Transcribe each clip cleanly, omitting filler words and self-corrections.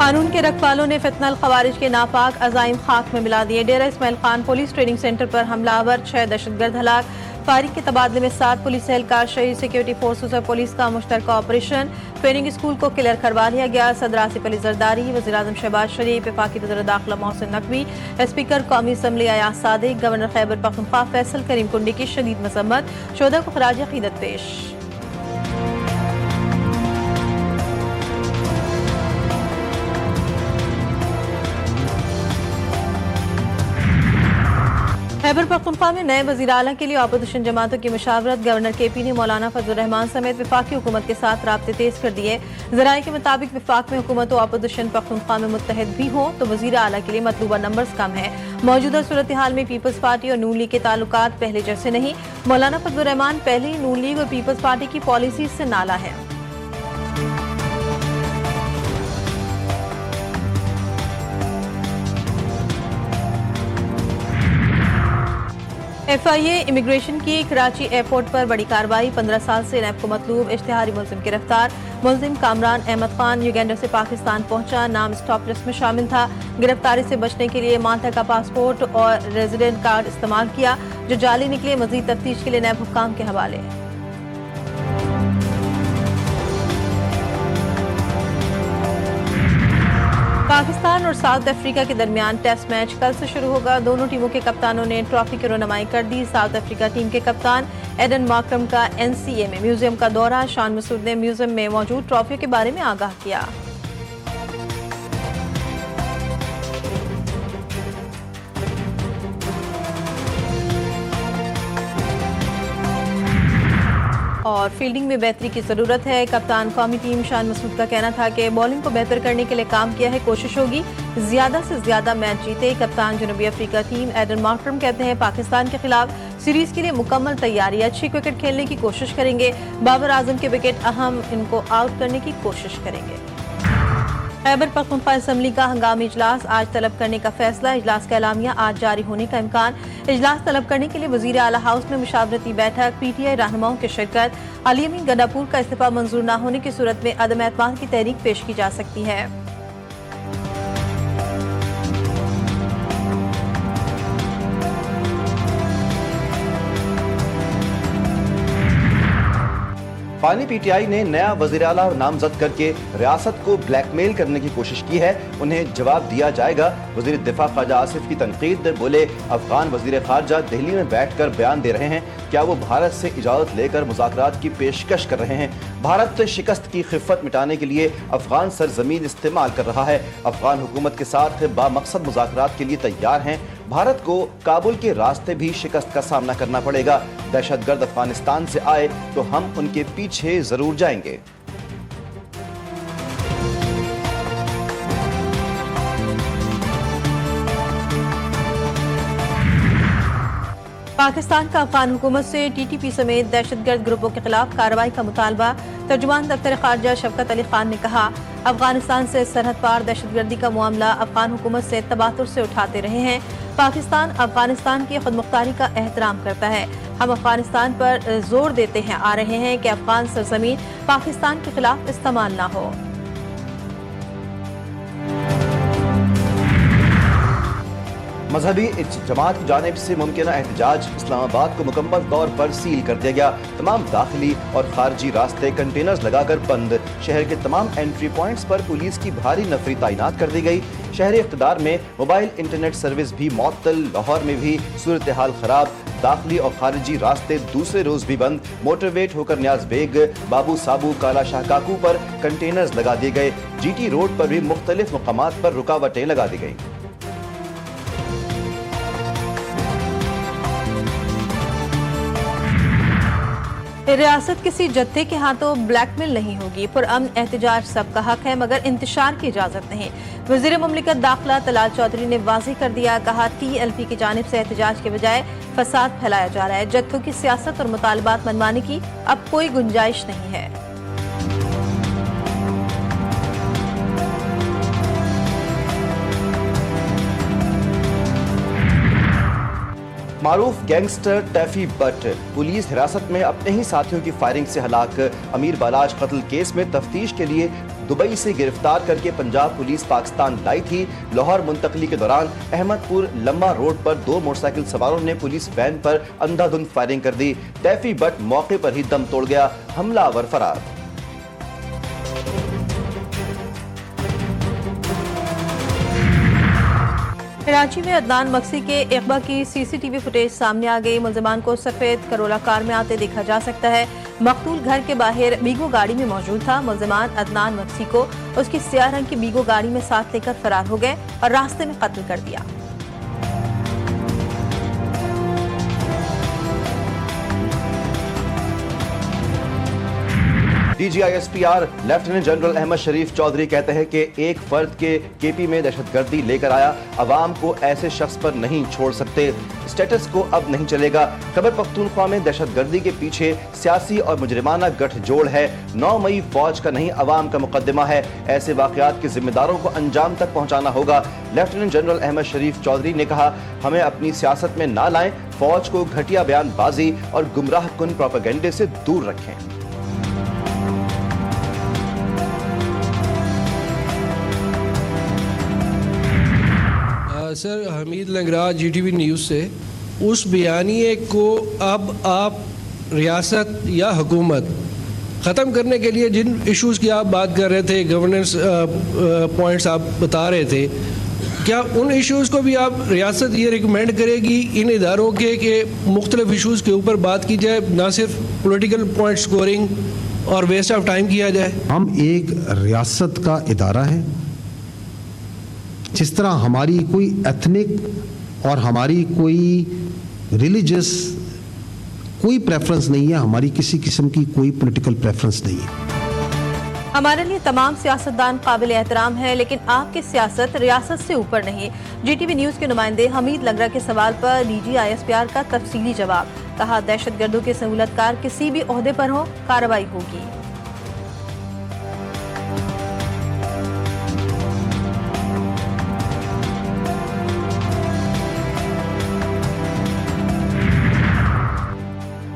कानून के रखवालों ने फितनल खवारिज के नापाक अजाइम खाक में मिला दिए। Dera Ismail Khan police training centre पर हमलावर 6 दहशतगर्द हलाक। फारिग के तबादले में 7 पुलिस एहलकार शहीद। सिक्योरिटी फोर्सेस और पुलिस का मुश्तरका ऑपरेशन। ट्रेनिंग स्कूल को क्लियर करवा लिया गया। सदर आसिफ अली जरदारी, वज़ीर-ए-आज़म शहबाज शरीफ, वफाकी वज़ीर दाखिला मोहसिन नकवी, स्पीकर कौमी असम्बली अयाज सादिक, गवर्नर खैबर पख्तूनख्वा फैसल करीम कुंडी की शदीद मजम्मत। शोधा को खराज अकीदत पेश। खैबर पख्तूनख्वा में नए वज़ीर आला के लिए अपोजिशन जमातों की मुशावरत। गवर्नर KP ने मौलाना फजल रहमान समेत वफाकी हुकूमत के साथ राब्ते तेज कर दिए। ज़राए के मुताबिक वफाक में हुकूमत व अपोजिशन पख्तूनख्वा में मुत्तहिद भी हों तो वज़ीर आला के लिए मतलूबा नंबर्स कम है। मौजूदा सूरत हाल में पीपल्स पार्टी और नून लीग के ताल्लुकात पहले जैसे नहीं। मौलाना फजल रहमान पहले ही नून लीग और पीपल्स पार्टी की पॉलिसी से नाला है। FIA इमिग्रेशन की कराची एयरपोर्ट पर बड़ी कार्रवाई। 15 साल से नैब को मतलूब इश्तिहारी मुलजिम गिरफ्तार। मुलजिम कामरान अहमद खान युगेंडा से पाकिस्तान पहुंचा, नाम स्टॉप लिस्ट में शामिल था। गिरफ्तारी से बचने के लिए माल्टा का पासपोर्ट और रेजिडेंट कार्ड इस्तेमाल किया जो जाली निकले। मजीद तफ्तीश के लिए नैब हुक्काम के हवाले। पाकिस्तान और साउथ अफ्रीका के दरमियान टेस्ट मैच कल से शुरू होगा। दोनों टीमों के कप्तानों ने ट्रॉफी की रोनामाई कर दी। साउथ अफ्रीका टीम के कप्तान एडन मार्करम का NCA में म्यूजियम का दौरा। शान मसूद ने म्यूजियम में मौजूद ट्रॉफियों के बारे में आगाह किया। और फील्डिंग में बेहतरी की जरूरत है। कप्तान कौमी टीम शान मसूद का कहना था कि बॉलिंग को बेहतर करने के लिए काम किया है, कोशिश होगी ज्यादा से ज्यादा मैच जीते। कप्तान जनूबी अफ्रीका टीम एडन मार्करम कहते हैं पाकिस्तान के खिलाफ सीरीज के लिए मुकम्मल तैयारी, अच्छी क्रिकेट खेलने की कोशिश करेंगे। बाबर आजम के विकेट अहम, इनको आउट करने की कोशिश करेंगे। खैबर पख्तूनख्वा असम्बली का हंगामी इजलास आज तलब करने का फैसला। इजलास का एलामिया आज जारी होने का इम्कान। इजलास तलब करने के लिए वजीर आला हाउस में मुशावरती बैठक। PTI रहनुमाओं की शिरकत। अली अमीन गंडापुर का इस्तीफा मंजूर न होने की सूरत में अदम एतमाद की तहरीक पेश की जा सकती है। पानी PTI ने नया वज़ीर आला नामजद करके रियासत को ब्लैकमेल करने की कोशिश की है, उन्हें जवाब दिया जाएगा। वज़ीर दिफा ख्वाजा आसिफ की तनकीद। बोले अफगान वज़ीर खारजा दिल्ली में बैठकर बयान दे रहे हैं, क्या वो भारत से इजाज़त लेकर मुज़ाकरात की पेशकश कर रहे हैं? भारत शिकस्त की खिफ़त मिटाने के लिए अफगान सरजमीन इस्तेमाल कर रहा है। अफगान हुकूमत के साथ बामकसद मुज़ाकरात के लिए तैयार हैं। भारत को काबुल के रास्ते भी शिकस्त का सामना करना पड़ेगा। दहशतगर्द अफगानिस्तान से आए तो हम उनके पीछे जरूर जाएंगे। पाकिस्तान का अफगान हुकूमत से TTP समेत दहशतगर्द ग्रुपों के खिलाफ कार्रवाई का मुतालबा। तर्जुमान दफ्तर खारजा शफकत अली खान ने कहा, अफगानिस्तान से सरहद पार दहशतगर्दी का मामला अफगान हुकूमत से तबातुर से उठाते रहे हैं। पाकिस्तान अफगानिस्तान की खुदमुख्तारी का एहतराम करता है। हम अफगानिस्तान पर जोर देते हैं आ रहे हैं कि अफगान सरजमीन पाकिस्तान के खिलाफ इस्तेमाल ना हो। मजहबी जमात की जानिब से मुमकिन एहतजाज। इस्लामाबाद को मुकम्मल तौर पर सील कर दिया गया। तमाम दाखिली और खारजी रास्ते कंटेनर्स लगाकर बंद। शहर के तमाम एंट्री पॉइंट्स पर पुलिस की भारी नफरी तैनात कर दी गई। शहरी इक़्तिदार में मोबाइल इंटरनेट सर्विस भी मुअत्तल। लाहौर में भी सूरत हाल खराब। दाखिली और खारजी रास्ते दूसरे रोज भी बंद। मोटरवेट होकर न्याज बेग, बाबू साबू, काला शाह काकू पर कंटेनर्स लगा दिए गए। GT रोड पर भी मुख्तलिफ मुकामात पर रुकावटें लगा दी गई। रियासत किसी जत्थे के हाथों ब्लैकमेल नहीं होगी। पुरअमन एहतजाज सबका हक है मगर इंतशार की इजाजत नहीं। वज़ीर मुमलिकत दाखिला तलाल चौधरी ने वाज़ेह कर दिया, कहा TLP की जानिब से एहतजाज के बजाय फसाद फैलाया जा रहा है। जत्थों की सियासत और मुतालबात मनवाने की अब कोई गुंजाइश नहीं है। मारूफ गैंगस्टर टैफी बट पुलिस हिरासत में अपने ही साथियों की फायरिंग से हलाक अमीर बालाज कत्ल केस में तफ्तीश के लिए दुबई से गिरफ्तार करके पंजाब पुलिस पाकिस्तान लाई थी। लाहौर मुंतकली के दौरान अहमदपुर लम्बा रोड पर 2 मोटरसाइकिल सवारों ने पुलिस वैन पर अंधाधुंध फायरिंग कर दी। टैफी बट मौके पर ही दम तोड़ गया, हमलावर फरार। कराची में अदनान मक्सी के इकबा की सीसीटीवी फुटेज सामने आ गई। मुलजिमान को सफेद करोला कार में आते देखा जा सकता है। मकतूल घर के बाहर बीगो गाड़ी में मौजूद था। मुलजिमान अदनान मक्सी को उसकी स्याह रंग की बीगो गाड़ी में साथ लेकर फरार हो गए और रास्ते में कत्ल कर दिया। DGISPR लेफ्टिनेंट जनरल अहमद शरीफ चौधरी कहते हैं कि एक फर्द के केपी में दहशतगर्दी लेकर आया, अवाम को ऐसे शख्स पर नहीं छोड़ सकते, स्टेटस को अब नहीं चलेगा। खैबर पख्तूनख्वा में दहशतगर्दी के पीछे सियासी और मुजरिमाना गठजोड़ है। 9 मई फौज का नहीं अवाम का मुकदमा है। ऐसे वाकयात के जिम्मेदारों को अंजाम तक पहुंचाना होगा। लेफ्टिनेंट जनरल अहमद शरीफ चौधरी ने कहा, हमें अपनी सियासत में ना लाएं, फौज को घटिया बयानबाजी और गुमराह कुन प्रोपेगेंडे से दूर रखें। सर, हमीद लंगराज GTV न्यूज़ से। उस बयानिए को अब आप रियासत या हुकूमत ख़त्म करने के लिए जिन इश्यूज़ की आप बात कर रहे थे, गवर्नेंस पॉइंट्स आप बता रहे थे, क्या उन इश्यूज़ को भी आप रियासत ये रिकमेंड करेगी इन इदारों के कि मुख्तलिफ इश्यूज़ के ऊपर बात की जाए, ना सिर्फ पॉलिटिकल पॉइंट स्कोरिंग और वेस्ट ऑफ टाइम किया जाए? हम एक रियासत का इदारा है। जिस तरह हमारी कोई एथनिक और हमारी कोई रिलीजियस कोई प्रेफरेंस नहीं है, हमारी किसी किस्म की कोई पॉलिटिकल प्रेफरेंस नहीं है। हमारे लिए तमाम सियासतदान काबिल एहतराम है, लेकिन आपकी सियासत रियासत से ऊपर नहीं। GTV न्यूज़ के नुमाइंदे हमीद लंगरा के सवाल पर DGISPR का तफसीली जवाब। कहा, दहशतगर्दों के सहूलतकार किसी भी ओहदे पर हो, कार्रवाई होगी।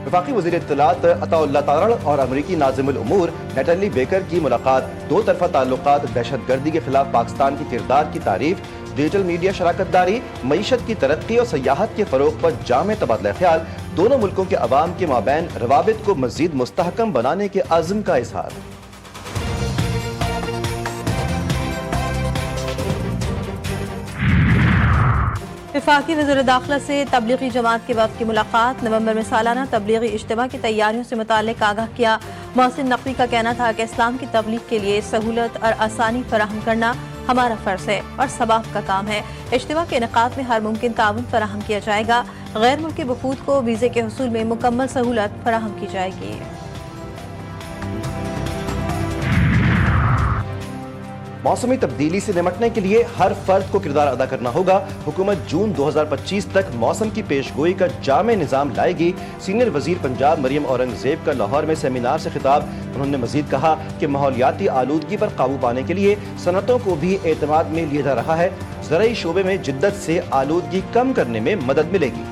वफाकी वज़ीर इत्तलात अताउल्लाह तारड़ और अमरीकी नाज़िमुल उमूर नेटली बेकर की मुलाकात। 2 तरफ़ा ताल्लुकात, दहशतगर्दी के खिलाफ पाकिस्तान के किरदार की तारीफ, डिजिटल मीडिया शराकतदारी, मईशत की तरक्की और सयाहत के फ़रोग़ पर जामे तबादला ख्याल। दोनों मुल्कों के अवाम के माबैन रवाबित को मज़ीद मुस्तहकम बनाने के अज़्म का इज़हार। वफाकी वज़ीर दाखिला से तबलीगी जमात के वफ़द की मुलाकात। नवंबर में सालाना तबलीगी इज्तिमा की तैयारियों से मुताल्लिक़ आगाह किया। मोहसिन नकवी का कहना था कि इस्लाम की तबलीग के लिए सहूलत और आसानी फराहम करना हमारा फ़र्ज़ है और सबाब का काम है। इज्तिमा के इनेकाद में हर मुमकिन ताउन फराहम किया जाएगा। गैर मुल्की वफूद को वीज़े के हुसूल में मुकम्मल सहूलत फराहम की जाएगी। मौसमी तब्दीली से निपटने के लिए हर फर्द को किरदार अदा करना होगा। हुकूमत जून 2025 तक मौसम की पेशगोई का जामे निज़ाम लाएगी। सीनियर वजीर पंजाब मरियम औरंगजेब का लाहौर में सेमिनार से खिताब। उन्होंने मजीद कहा कि माहौलियाती आलूदगी पर काबू पाने के लिए सनतों को भी एतमाद में लिया जा रहा है। ज़राई शोबे में जिद्दत से आलूदगी कम करने में मदद मिलेगी।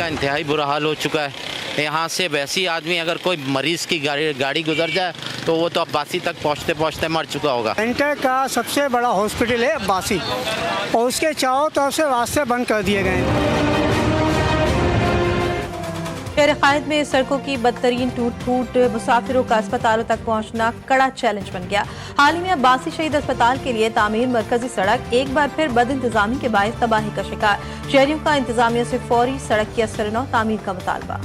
इंतहाई बुरा हाल हो चुका है। यहाँ से वैसी आदमी अगर कोई मरीज की गाड़ी गुजर जाए तो वो तो अब्बासी तक पहुँचते पहुँचते मर चुका होगा। इंटर का सबसे बड़ा हॉस्पिटल है अब्बासी और उसके चारों तरफ से रास्ते बंद कर दिए गए हैं। शहर कायद में सड़कों की बदतरीन टूट फूट, मुसाफिरों का अस्पतालों तक पहुंचना कड़ा चैलेंज बन गया। हाल ही में अब्बासी शहीद अस्पताल के लिए तामीर मरकजी सड़क एक बार फिर बद इंतजामी के बायस तबाही का शिकार। शहरियों का इंतजामिया से फौरी सड़क की असर-ए-नौ तामीर का मुतालबा।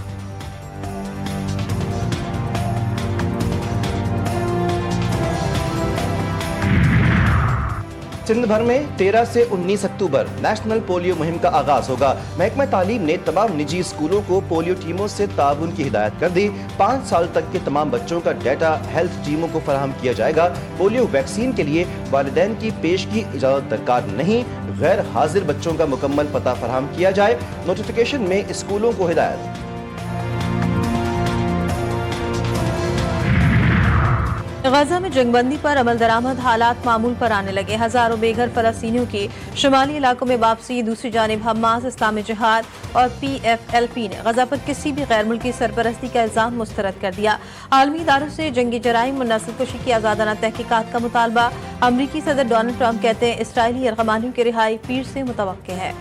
सिंध भर में 13 से 19 अक्टूबर नेशनल पोलियो मुहिम का आगाज होगा। महकमा तालीम ने तमाम निजी स्कूलों को पोलियो टीमों से ताउन की हिदायत कर दी। 5 साल तक के तमाम बच्चों का डाटा हेल्थ टीमों को फराहम किया जाएगा। पोलियो वैक्सीन के लिए वालिदैन की पेश की इजाजत दरकार नहीं। गैर हाजिर बच्चों का मुकम्मल पता फराहम किया जाए। नोटिफिकेशन में स्कूलों को हिदायत। गजा में जंगबंदी पर अमल दरामद, हालात मामूल पर आने लगे। हजारों बेघर फलस्तीनियों की शुमाली इलाकों में वापसी। दूसरी जानिब हमास, इस्लामी जिहाद और PFLP ने गजा पर किसी भी गैर मुल्की सरपरस्ती का इल्जाम मुस्तरद कर दिया। आलमी इदारों से जंगी जराइम और नस्लकुशी की आजादाना तहकीकात का मुतालबा। अमरीकी सदर डोनाल्ड ट्रंप कहते हैं इसराइली यरगमानियों की रिहाई पीर से मुतवक्के है।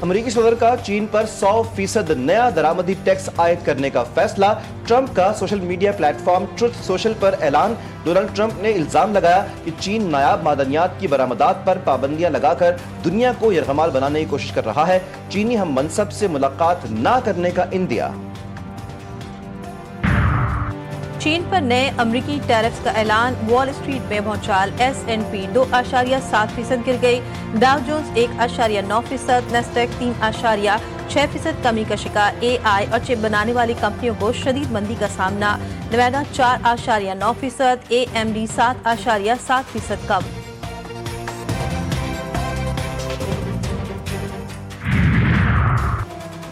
अमेरिकी सदर का चीन पर 100% नया दरामदी टैक्स आयद करने का फैसला। ट्रंप का social media platform truth social पर ऐलान। डोनाल्ड ट्रंप ने इल्जाम लगाया कि चीन नायाब मादनियात की बरामदात पर पाबंदियां लगाकर दुनिया को यरगमाल बनाने की कोशिश कर रहा है। चीनी हम मनसब से मुलाकात न करने का इंदिया। चीन पर नए अमरीकी टैरिफ्स का ऐलान। वॉल स्ट्रीट में भौचाल। S&P 2.7% गिर गई। डाउ जोन्स 1.9%, नेस्डैक 3.6% कमी का शिकार। AI और चिप बनाने वाली कंपनियों को शदीद मंदी का सामना। नवेडा 4.9%, AMD 7.7% कम।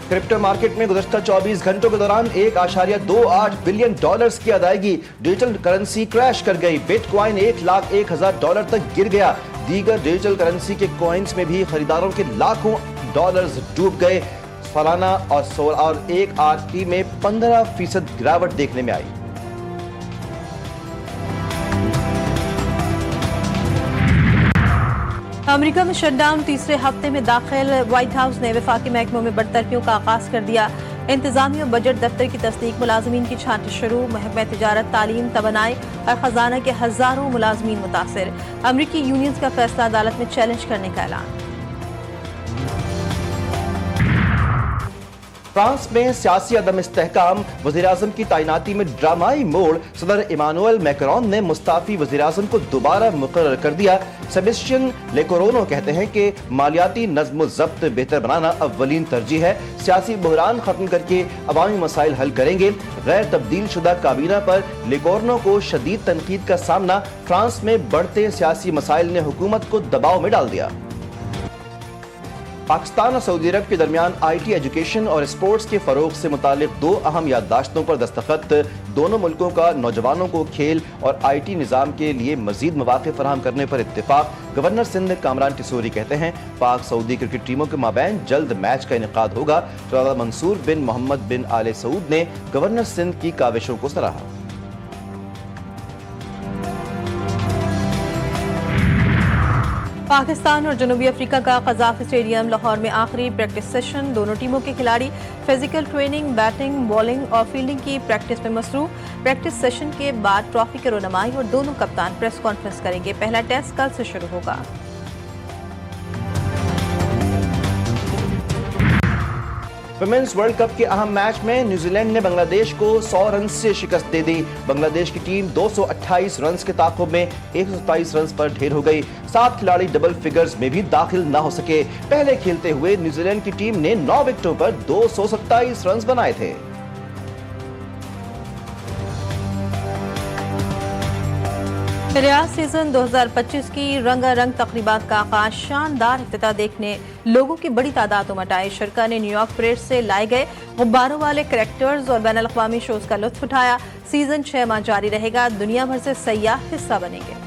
क्रिप्टो मार्केट में गुज़श्ता 24 घंटों के दौरान 1.28 बिलियन डॉलर्स की अदायगी। डिजिटल करेंसी क्रैश कर गई। बिटकॉइन $1,01,000 तक गिर गया। दीगर डिजिटल करेंसी के कॉइन्स में भी खरीदारों के लाखों डॉलर्स डूब गए। सालाना और एक RT में 15% गिरावट देखने में आई। अमेरिका में शटडाउन तीसरे हफ्ते में दाखिल। व्हाइट हाउस ने वफाकी महकमों में बढ़तरफियों का आगाज कर दिया। इंतजामिया और बजट दफ्तर की तस्दीक। मुलाजमीन की छांटी शुरू। महकमा तिजारत, तालीम, तवानाई और खजाना के हजारों मुलाजमीन मुतासिर। अमरीकी यूनियंस का फैसला अदालत में चैलेंज करने का ऐलान। फ्रांस में सियासी अदम इस्तेहकाम। वज़ीर-ए-आज़म की तैनाती में ड्रामाई मोड़। सदर इमानुएल मैक्रोन ने मुस्ताफी वज़ीर-ए-आज़म को दोबारा मुकर्रर कर दिया। सेबेस्टियन लेकोरोनो कहते हैं कि मालियाती नज़्म-ओ-ज़ब्त बेहतर बनाना अव्वलीन तरजीह है। सियासी बहरान खत्म करके अवामी मसाइल हल करेंगे। गैर तब्दील शुदा काबीना पर लेकोरोनो को शदीद तनकीद का सामना। फ्रांस में बढ़ते सियासी मसाइल ने हुकूमत को दबाव में डाल दिया। पाकिस्तान और सऊदी अरब के दरमियान IT एजुकेशन और स्पोर्ट्स के फरोग से मुतालिक 2 अहम याददाश्तों पर दस्तखत। दोनों मुल्कों का नौजवानों को खेल और IT निज़ाम के लिए मजीद मौक़े फराहम करने पर इत्तेफाक। गवर्नर सिंध कामरान टिसूरी कहते हैं पाक सऊदी क्रिकेट टीमों के माबैन जल्द मैच का इनेकाद होगा। शहजादा मंसूर बिन मोहम्मद बिन आले सऊद ने गवर्नर सिंध की काविशों को सराहा। पाकिस्तान और जनूबी अफ्रीका का कज़ाफ स्टेडियम लाहौर में आखिरी प्रैक्टिस सेशन। दोनों टीमों के खिलाड़ी फिजिकल ट्रेनिंग, बैटिंग, बॉलिंग और फील्डिंग की प्रैक्टिस में मसरूफ। प्रैक्टिस सेशन के बाद ट्रॉफी की रोनमाई और दोनों कप्तान प्रेस कॉन्फ्रेंस करेंगे। पहला टेस्ट कल से शुरू होगा। वुमेन्स वर्ल्ड कप के अहम मैच में न्यूजीलैंड ने बांग्लादेश को 100 रन से शिकस्त दे दी। बांग्लादेश की टीम 228 रन के ताक़ुब में 127 रन पर ढेर हो गई। 7 खिलाड़ी डबल फिगर्स में भी दाखिल न हो सके। पहले खेलते हुए न्यूजीलैंड की टीम ने 9 विकेटों पर 227 रन बनाए थे। रियाज सीजन 2025 की रंगारंग तकरीबात का आगाज। शानदार इफ्तिताह देखने लोगों की बड़ी तादाद उमड़ आई। शरका ने न्यूयॉर्क परेड से लाए गए गुब्बारों वाले करैक्टर्स और बैनुल अक़वामी शोज का लुत्फ उठाया। सीजन 6 माह जारी रहेगा। दुनिया भर से सयाह हिस्सा बनेंगे।